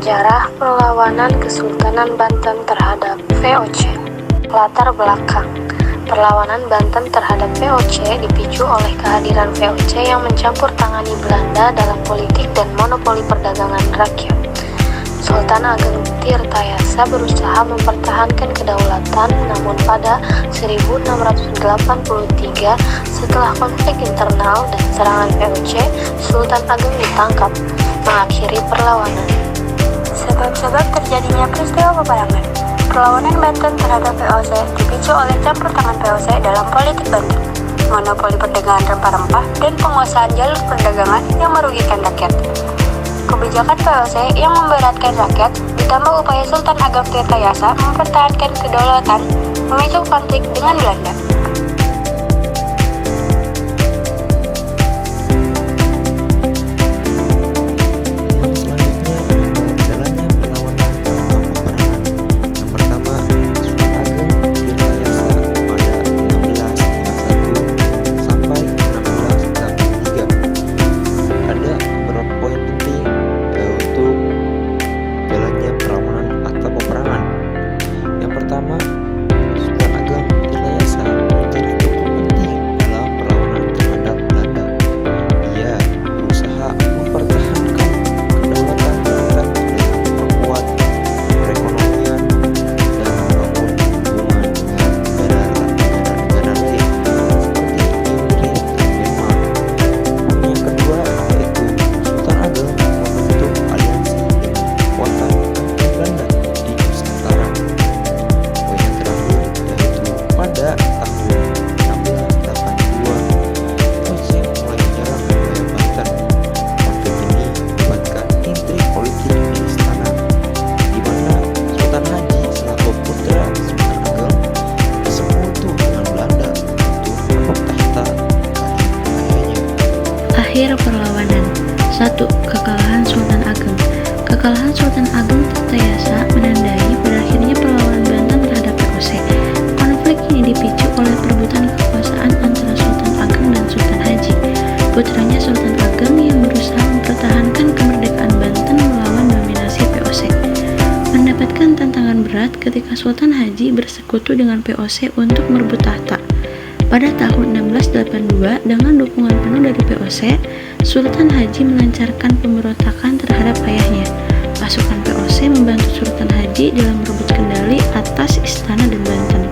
Sejarah perlawanan Kesultanan Banten terhadap VOC. Latar belakang perlawanan Banten terhadap VOC dipicu oleh kehadiran VOC yang mencampur tangani Belanda dalam politik dan monopoli perdagangan rakyat. Sultan Ageng Tirtayasa berusaha mempertahankan kedaulatan, namun pada 1683 setelah konflik internal dan serangan VOC, Sultan Ageng ditangkap, mengakhiri perlawanan. Sebab-sebab terjadinya peristiwa peperangan. Perlawanan Banten terhadap VOC dipicu oleh campur tangan VOC dalam politik Banten, monopoli perdagangan rempah-rempah, dan penguasaan jalur perdagangan yang merugikan rakyat. Kebijakan VOC yang memberatkan rakyat ditambah upaya Sultan Ageng Tirtayasa mempertahankan kedaulatan memicu konflik dengan Belanda. Akhir perlawanan. 1. Kekalahan Sultan Ageng. Kekalahan Sultan Ageng Tirtayasa menandai berakhirnya perlawanan Banten terhadap VOC. Konflik ini dipicu oleh perebutan kekuasaan antara Sultan Ageng dan Sultan Haji, putranya Sultan Ageng yang berusaha mempertahankan kemerdekaan Banten melawan dominasi VOC. Mendapatkan tantangan berat ketika Sultan Haji bersekutu dengan VOC untuk merebut tahta. Pada tahun 1682, dengan dukungan penuh dari VOC, Sultan Haji melancarkan pemberontakan terhadap ayahnya. Pasukan VOC membantu Sultan Haji dalam merebut kendali atas istana dan Banten.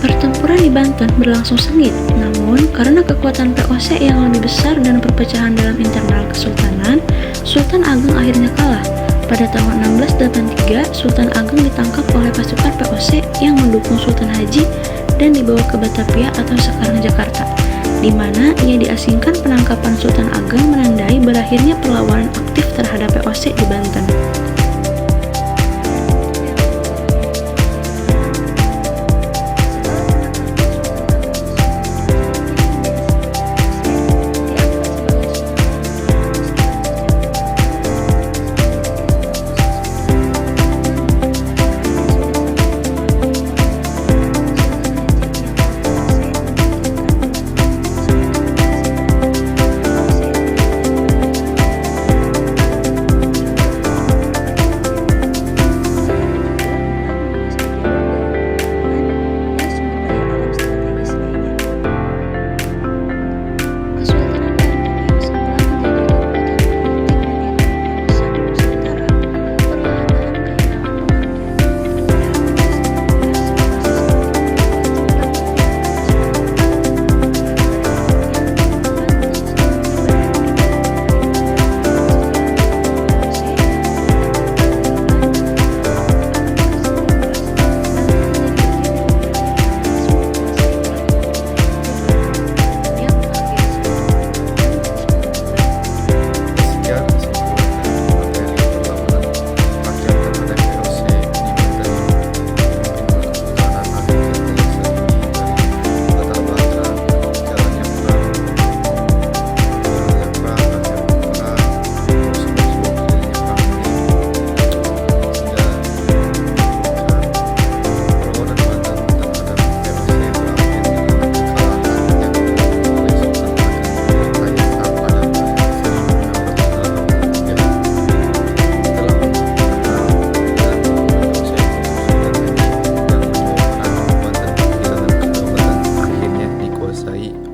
Pertempuran di Banten berlangsung sengit, namun karena kekuatan VOC yang lebih besar dan perpecahan dalam internal kesultanan, Sultan Ageng akhirnya kalah. Pada tahun 1683, Sultan Ageng ditangkap oleh pasukan VOC yang mendukung Sultan Haji dan dibawa ke Batavia atau sekarang Jakarta, di mana ia diasingkan. Penangkapan Sultan Ageng menandai berakhirnya perlawanan aktif terhadap VOC di Banten.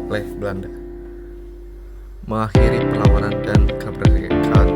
oleh Belanda, mengakhiri perlawanan dan kemerdekaan